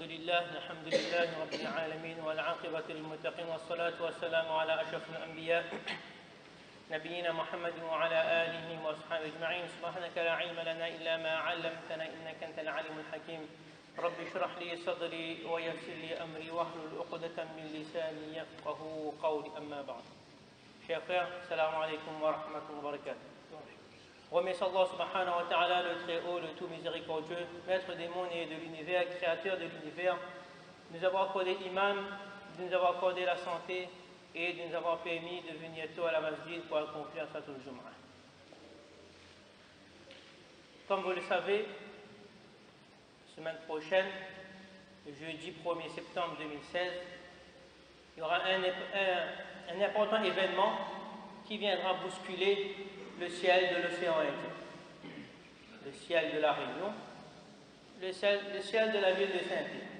الحمد لله رب العالمين والعاقبة للمتقين والصلاة والسلام على أشرف الأنبياء نبينا محمد وعلى آله وأصحابه أجمعين. سبحانك لا علم لنا إلا ما علمتنا إنك أنت العليم الحكيم. رب اشرح لي صدري ويسر لي أمري واحلل عقدة من لساني يفقهوا قولي. أما بعد. Chers frères, salam alaikum wa rahmatullahi wa barakatuh. Remercie Allah subhanahu wa ta'ala, le très haut, le tout miséricordieux, maître des mondes et de l'univers, créateur de l'univers, de nous avoir accordé l'imam, de nous avoir accordé la santé et de nous avoir permis de venir tôt à la masjid pour accomplir Salatul Jumu'ah. Comme vous le savez, semaine prochaine, le jeudi 1er septembre 2016, il y aura un important événement qui viendra bousculer le ciel de l'océan Indien, le ciel de la Réunion, le ciel de la ville de Saint-Pierre.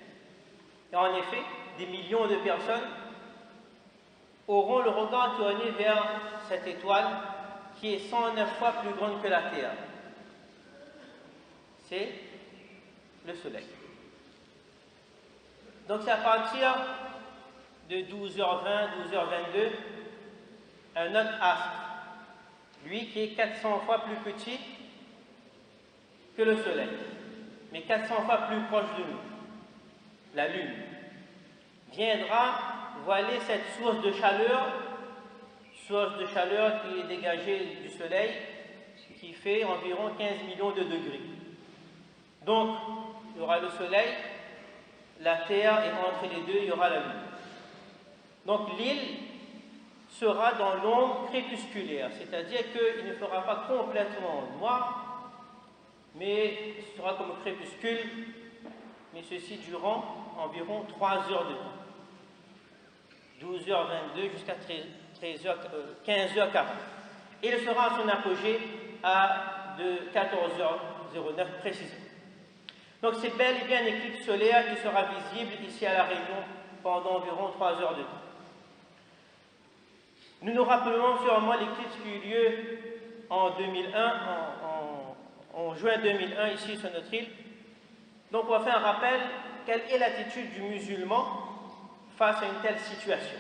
Et en effet, des millions de personnes auront le regard tourné vers cette étoile qui est 109 fois plus grande que la Terre. C'est le Soleil. Donc c'est à partir de 12h20, 12h22, un autre astre, lui qui est 400 fois plus petit que le Soleil, mais 400 fois plus proche de nous, la Lune, viendra voiler cette source de chaleur qui est dégagée du Soleil, qui fait environ 15 millions de degrés. Donc, il y aura le Soleil, la Terre, et entre les deux, il y aura la Lune. Donc, l'île sera dans l'ombre crépusculaire, c'est-à-dire qu'il ne fera pas complètement noir, mais ce sera comme un crépuscule, mais ceci durant environ 3 heures de temps. 12h22 jusqu'à 15h40. Et il sera à son apogée de 14h09 précisément. Donc c'est bel et bien une éclipse solaire qui sera visible ici à La Réunion pendant environ 3 heures de temps. Nous nous rappelons sûrement l'éclipse qui eut lieu en 2001, en juin 2001 ici sur notre île. Donc on va faire un rappel, quelle est l'attitude du musulman face à une telle situation.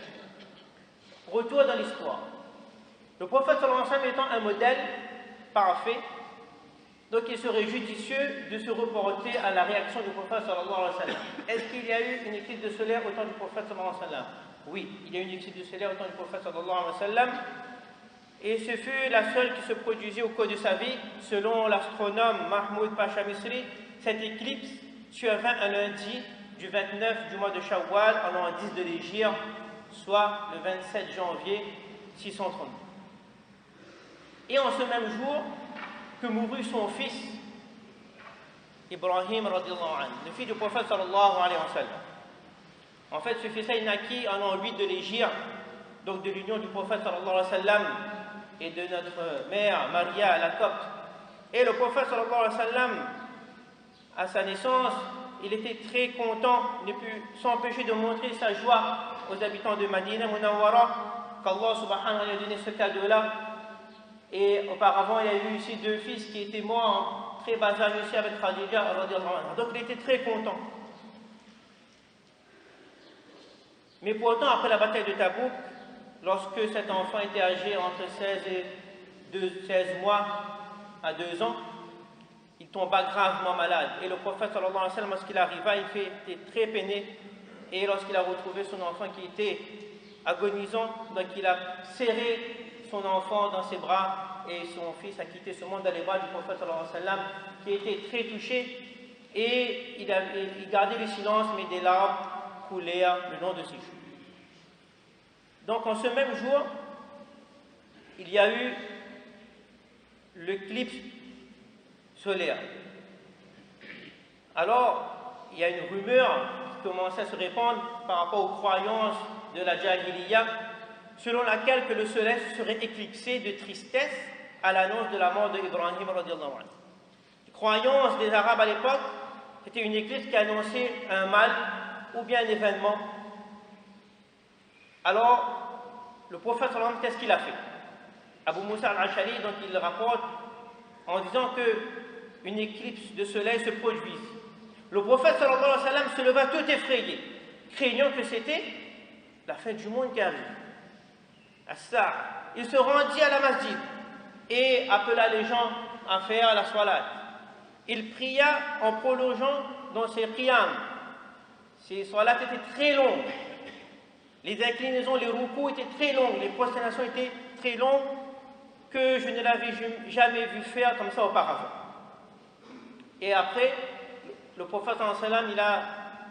Retour dans l'histoire. Le prophète sallallahu alayhi wa sallam étant un modèle parfait, donc il serait judicieux de se reporter à la réaction du prophète sallallahu alayhi wa sallam. Est-ce qu'il y a eu une éclipse de solaire au temps du prophète sallallahu alayhi wa sallam? Oui, il y a eu une éclipse de solaire au temps du prophète sallallahu alayhi wa sallam, et ce fut la seule qui se produisit au cours de sa vie. Selon l'astronome Mahmoud Pacha Misri, cette éclipse survint un lundi du 29 du mois de Shawwal en l'an 10 de l'Hégire, soit le 27 janvier 632. Et en ce même jour que mourut son fils Ibrahim radiallahu anhu, le fils du prophète sallallahu alayhi wa sallam. En fait, ce fils-là est naquit en l'an 8 de l'Hégire, donc de l'union du prophète sallallahu alayhi wa sallam et de notre mère Maria la copte. Et le prophète sallallahu alayhi wa sallam, à sa naissance, il était très content, il ne put s'empêcher de montrer sa joie aux habitants de Madina Munawwara, qu'Allah subhanahu wa ta'ala lui a donné ce cadeau-là. Et auparavant, il y a eu ici 2 fils qui étaient morts en très bas âge aussi avec Khadija radiallahu anha. Donc il était très content. Mais pourtant, après la bataille de Tabouk, lorsque cet enfant était âgé entre 16 mois à 2 ans, il tomba gravement malade. Et le prophète sallallahu alayhi wa sallam, lorsqu'il arriva, il était très peiné. Et lorsqu'il a retrouvé son enfant qui était agonisant, donc il a serré son enfant dans ses bras, et son fils a quitté ce monde dans les bras du prophète sallallahu alayhi wa sallam, qui était très touché, et il gardait le silence, mais des larmes coulèrent le long de ses joues. Donc en ce même jour, il y a eu l'éclipse solaire. Alors, il y a une rumeur qui commençait à se répandre par rapport aux croyances de la Jahiliya, selon laquelle que le soleil serait éclipsé de tristesse à l'annonce de la mort d'Ibrahim radiallahu anhu. Les croyances des Arabes à l'époque, c'était une éclipse qui annonçait un mal ou bien un événement. Alors, le prophète sallallahu alayhi wa sallam, qu'est-ce qu'il a fait? Abu Musa al-Ash'ari, donc il rapporte en disant que une éclipse de soleil se produise. Le prophète sallallahu alayhi wa sallam se leva tout effrayé, craignant que c'était la fin du monde qui arrive. As-Sa'a. Il se rendit à la masjid et appela les gens à faire la salat. Il pria en prolongeant dans ses qiyam. Ses salats étaient très longues. Les inclinaisons, les rukus étaient très longues, les prosternations étaient très longues, que je ne l'avais jamais vu faire comme ça auparavant. Et après, le prophète sallallahu alayhi wa sallam, il a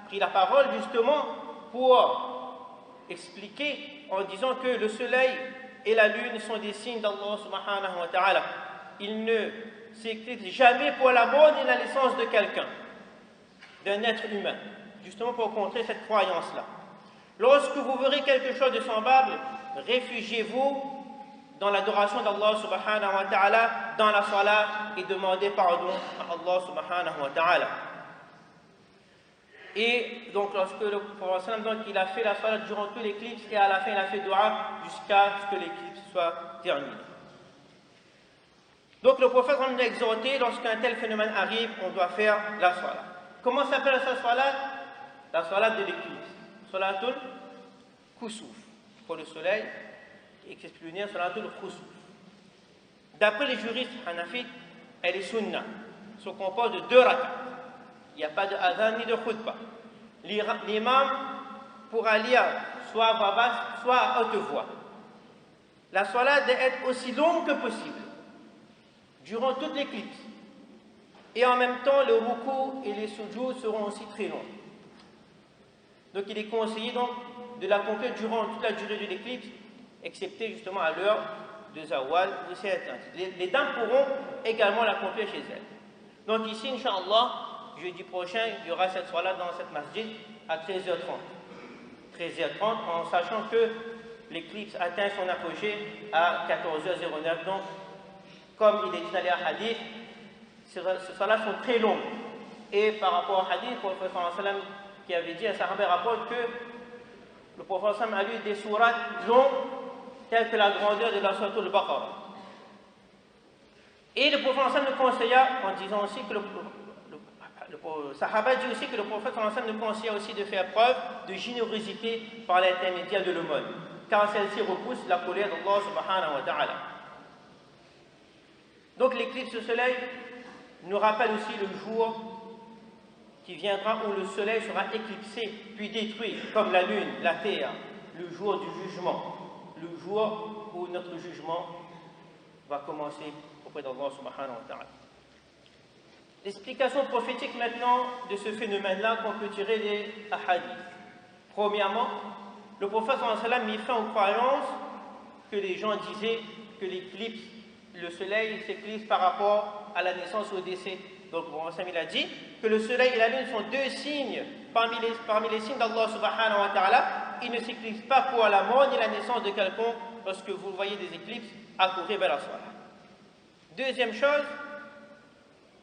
pris la parole justement pour expliquer en disant que le soleil et la lune sont des signes d'Allah subhanahu wa ta'ala. Il ne s'éclipse jamais pour la mort ni la naissance de quelqu'un, d'un être humain, justement pour contrer cette croyance-là. Lorsque vous verrez quelque chose de semblable, réfugiez-vous dans l'adoration d'Allah subhanahu wa ta'ala, dans la salat, et demandez pardon à Allah subhanahu wa ta'ala. Et donc lorsque le prophète donc, il a fait la salat durant tout l'éclipse, et à la fin il a fait dua jusqu'à ce que l'éclipse soit terminée. Donc le prophète nous a exhorté, lorsqu'un tel phénomène arrive, on doit faire la salat. Comment s'appelle cette salat? La salat de l'éclipse. Salatul Khusuf pour le soleil, et expliqué Salatul Khusuf. D'après les juristes hanafites, elle est sunna, se compose de 2 rak'at. Il n'y a pas de adhan ni de khutbah. L'imam pourra lire soit à voix basse, soit à haute voix. La salat doit être aussi longue que possible durant toute l'éclipse. Et en même temps, le ruku et les sujud seront aussi très longs. Donc il est conseillé donc de l'accomplir durant toute la durée de l'éclipse, excepté justement à l'heure de Zawal ou c'est les dames pourront également l'accomplir chez elles. Donc ici, Inch'Allah, jeudi prochain, il y aura cette salat dans cette masjid à 13h30. 13h30, en sachant que l'éclipse atteint son apogée à 14h09. Donc, comme il est dit dans les hadiths, ces salats sont très longues. Et par rapport au hadith, le prophète sallallahu alayhi wa sallam qui avait dit, un sahaba rapporte que le prophète a lu des sourates longues telles que la grandeur de la sourate al-Baqarah. Et le prophète nous conseilla, en disant aussi que le sahaba dit aussi que le prophète nous conseilla aussi de faire preuve de générosité par l'intermédiaire de l'aumône, car celle-ci repousse la colère d'Allah subhanahu wa ta'ala. Donc l'éclipse du soleil nous rappelle aussi le jour qui viendra où le soleil sera éclipsé puis détruit, comme la lune, la terre, le jour du jugement, le jour où notre jugement va commencer auprès d'Allah subhanahu wa ta'ala. L'explication prophétique maintenant de ce phénomène-là qu'on peut tirer des hadiths. Premièrement, le prophète sallallahu alayhi wa sallam mit fin aux croyances que les gens disaient que l'éclipse, le soleil s'éclipse par rapport à la naissance ou au décès. Donc le prophète il a dit que le soleil et la lune sont 2 signes parmi les signes d'Allah subhanahu wa ta'ala. Ils ne s'éclipsent pas pour la mort ni la naissance de quelqu'un lorsque vous voyez des éclipses accourir vers la soirée. Deuxième chose,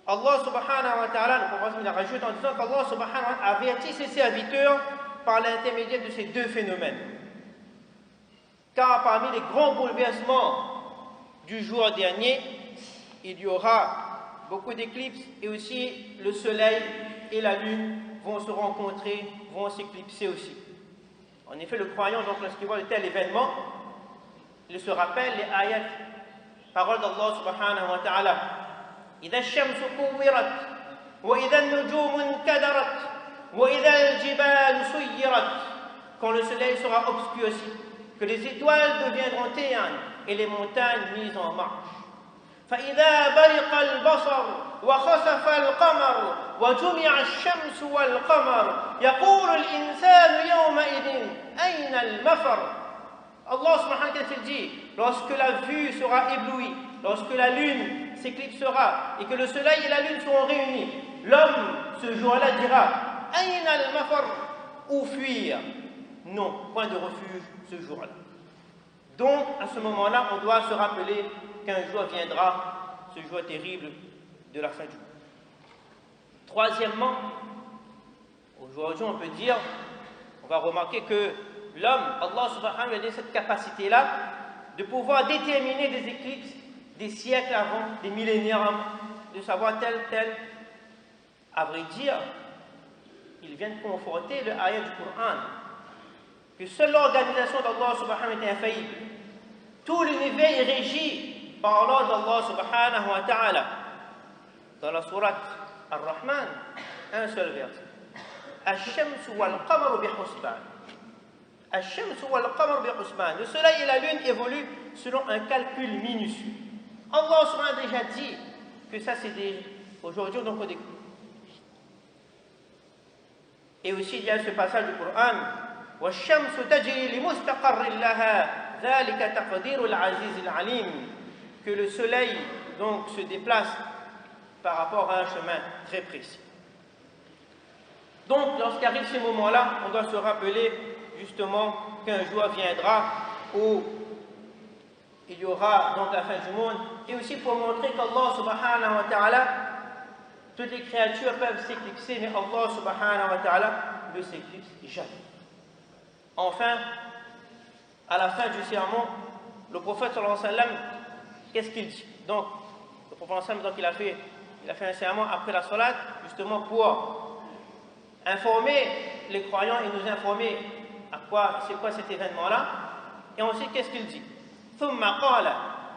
Allah subhanahu wa ta'ala, le prophète il a rajouté en disant qu'Allah subhanahu wa ta'ala avertit ses serviteurs par l'intermédiaire de ces 2 phénomènes. Car parmi les grands bouleversements du jour dernier, il y aura beaucoup d'éclipses et aussi le soleil et la lune vont se rencontrer, vont s'éclipser aussi. En effet, le croyant, donc, lorsqu'il voit de tel événement, il se rappelle les ayats, paroles d'Allah subhanahu wa ta'ala. إذا الشمس كورت وإذا النجوم انكدرت وإذا الجبال سيرت. Quand le soleil sera obscurci, que les étoiles deviendront terne et les montagnes mises en marche. فإذا برق البصر وخسف القمر وجمع الشمس والقمر يقول الإنسان يومئذ أين المفر. Allah subhanahu wa ta'ala dit, lorsque la vue sera éblouie, lorsque la lune s'éclipsera et que le soleil et la lune seront réunis, l'homme ce jour-là dira Aïna al-mafar, où fuir? Non, point de refuge ce jour-là. Donc à ce moment-là, on doit se rappeler qu'un jour viendra, ce jour terrible de la fin du monde. Troisièmement, aujourd'hui on peut dire, on va remarquer que l'homme, Allah subhanahu wa ta'ala, a donné cette capacité-là de pouvoir déterminer des éclipses des siècles avant, des millénaires avant, de savoir tel. À vrai dire, qu'il vienne conforter le ayat du Coran, que seule l'organisation d'Allah subhanahu wa ta'ala est infaillible. Tout l'univers est régi par l'ordre d'Allah subhanahu wa ta'ala. Dans la sourate Ar-Rahman, un seul verset. Ash-shamsu wal-qamaru bi-husban. Ash-shamsu wal-qamaru bi-husban. Le soleil et la lune évoluent selon un calcul minutieux. Allah subhanahu wa ta'ala a déjà dit que ça c'est aujourd'hui donc on découvre. Et aussi il y a ce passage du Coran وَالشَّمْسُ تَجْرِي لِمُسْتَقَرٍّ لَهَا ذَلِكَ تَقْدِيرُ الْعَزِيزِ الْعَلِيمِ, que le soleil donc se déplace par rapport à un chemin très précis. Donc lorsqu'arrive ces moments-là, on doit se rappeler justement qu'un jour viendra où il y aura donc la fin du monde, et aussi pour montrer qu'Allah subhanahu wa ta'ala, toutes les créatures peuvent s'éclipser, mais Allah subhanahu wa ta'ala ne s'éclipse jamais. Enfin, à la fin du sermon, le prophète sallallahu alayhi wa sallam, qu'est-ce qu'il dit? Donc, le prophète sallallahu alayhi wa sallam, il a fait un sermon après la salat, justement pour informer les croyants et nous informer c'est quoi cet événement-là. Et ensuite, qu'est-ce qu'il dit? ثم قال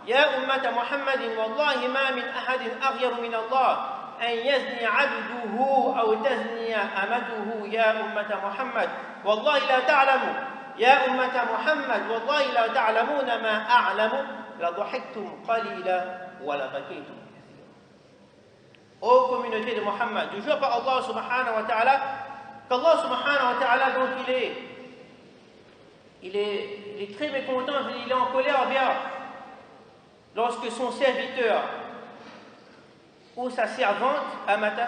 يا أمة محمد والله ما من أحد أغير من الله أن يزني عبده أو تزني أمته يا أمة محمد والله لا تعلموا يا أمة محمد والله لا تعلمون ما أعلم لضحكتم قليلا ولبكيتم. Ô communauté de Muhammad, je jure par Allah subhanahu wa ta'ala qu'Allah subhanahu wa ta'ala donc il est très mécontent, il est en colère bien lorsque son serviteur ou sa servante, Amata,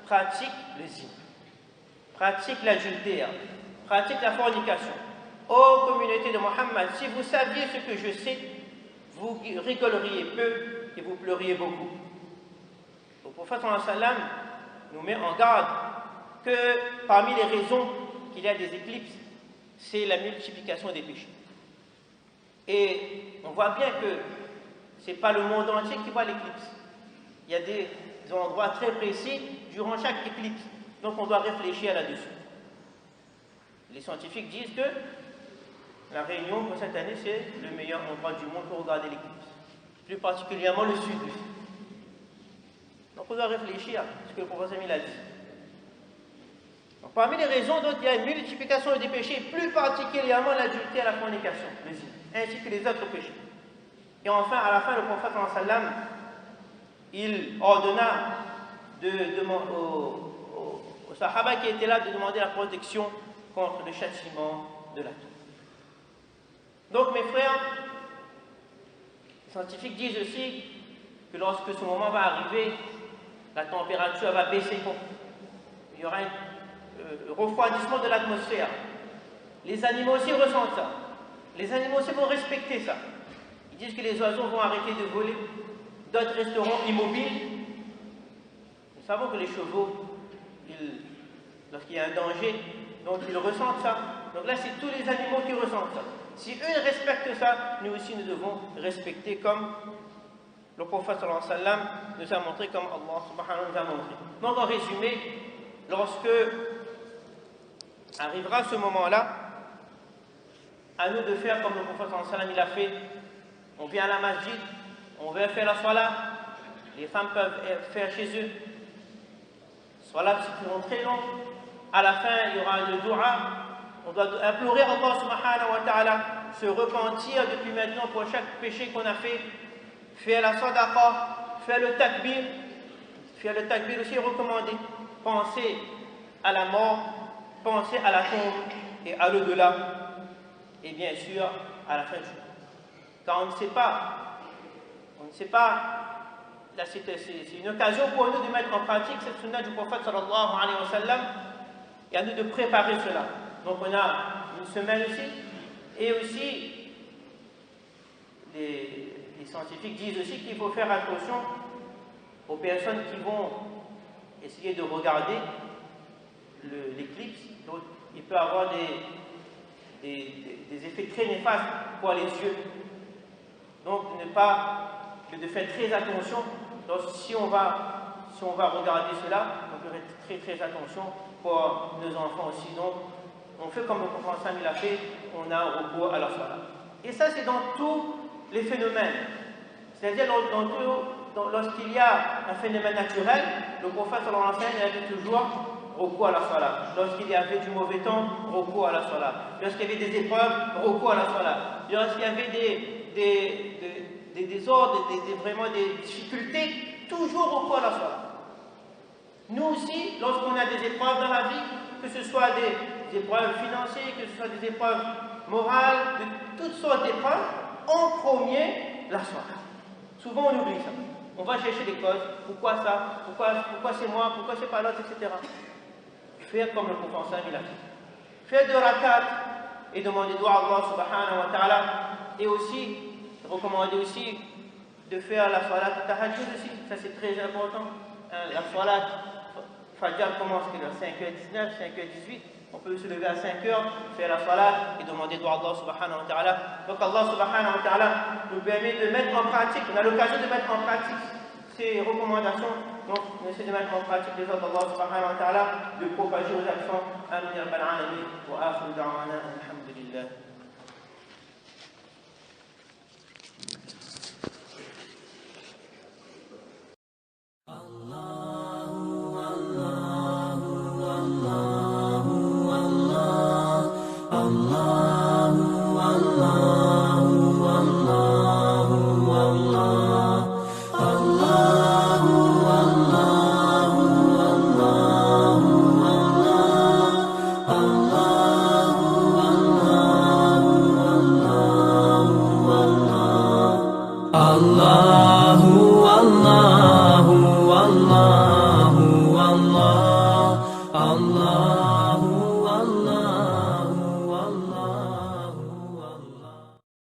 pratique le zina, pratique l'adultère, pratique la fornication. Ô communauté de Muhammad, si vous saviez ce que je sais, vous rigoleriez peu et vous pleuriez beaucoup. Le prophète sallallahu alayhi wa sallam nous met en garde que parmi les raisons qu'il y a des éclipses, c'est la multiplication des péchés. Et on voit bien que ce n'est pas le monde entier qui voit l'éclipse. Il y a des endroits très précis durant chaque éclipse. Donc on doit réfléchir là-dessus. Les scientifiques disent que la Réunion pour cette année, c'est le meilleur endroit du monde pour regarder l'éclipse. Plus particulièrement le sud. Donc on doit réfléchir à ce que le professeur Emile a dit. Donc, parmi les raisons, donc, il y a une multiplication des péchés, plus particulièrement l'adultère et la fornication, le zina, ainsi que les autres péchés. Et enfin, à la fin, le prophète sallam, il ordonna aux sahaba qui étaient là de demander la protection contre le châtiment de la tombe. Donc, mes frères, les scientifiques disent aussi que lorsque ce moment va arriver, la température va baisser. Il y aura un refroidissement de l'atmosphère. Les animaux aussi ressentent ça. Les animaux aussi vont respecter ça. Ils disent que les oiseaux vont arrêter de voler, d'autres resteront immobiles. Nous savons que les chevaux, lorsqu'il y a un danger, donc ils ressentent ça. Donc là, c'est tous les animaux qui ressentent ça. Si eux respectent ça, nous aussi nous devons respecter comme le prophète sallallahu alayhi wa sallam nous a montré, comme Allah subhanahu nous a montré. Donc en résumé, lorsque arrivera ce moment-là, à nous de faire comme le prophète sallallahu alayhi wa sallam il a fait. On vient à la masjid, on veut faire la salat, les femmes peuvent faire chez eux. Salat qui seront très longs. À la fin, il y aura le dua. On doit implorer Allah subhanahu wa ta'ala, se repentir depuis maintenant pour chaque péché qu'on a fait, faire la sadaqa, faire le takbir. Faire le takbir aussi recommandé. Penser à la mort, penser à la tombe et à l'au-delà. Et bien sûr, à la fin du jour. Car on ne sait pas, là c'est une occasion pour nous de mettre en pratique cette sunna du prophète sallallahu alayhi wa sallam et à nous de préparer cela. Donc on a une semaine aussi, et aussi les scientifiques disent aussi qu'il faut faire attention aux personnes qui vont essayer de regarder l'éclipse. Donc il peut avoir des effets très néfastes pour les yeux. Donc de faire très attention. Donc, si on va regarder cela, donc faire très très attention pour nos enfants aussi. Donc, on fait comme le prophète Sam il a fait, on a recours à la salat. Et ça, c'est dans tous les phénomènes. C'est-à-dire, lorsqu'il y a un phénomène naturel, le prophète sallallahu alayhi wa sallam avait toujours recours à la salat. Lorsqu'il y avait du mauvais temps, recours à la salat. Lorsqu'il y avait des épreuves, recours à la salat. Lorsqu'il y avait des désordres, vraiment des difficultés, toujours recours à la salat. Nous aussi, lorsqu'on a des épreuves dans la vie, que ce soit des épreuves financières, que ce soit des épreuves morales, de toutes sortes d'épreuves, en premier, la salat. Souvent on oublie ça. On va chercher des causes. Pourquoi ça? Pourquoi c'est moi? Pourquoi c'est pas l'autre, etc. Faire comme le prophète il a fait. Faire de rakat et demander doigt à Allah subhanahu wa ta'ala. Et aussi, recommander aussi de faire la salat tahajjud aussi. Ça c'est très important. La salat Fajr commence à 5h19, 5h18. On peut se lever à 5h, faire la salat et demander doigt à Allah subhanahu wa ta'ala. Donc Allah subhanahu wa ta'ala nous permet de mettre en pratique, on a l'occasion de mettre en pratique ces recommandations. Donc on essaie de mettre en pratique les ordres d'Allah subhanahu wa ta'ala, de propager aux actions. Amin ya rabbal alamin wa akhiru da'wana alhamdulillah.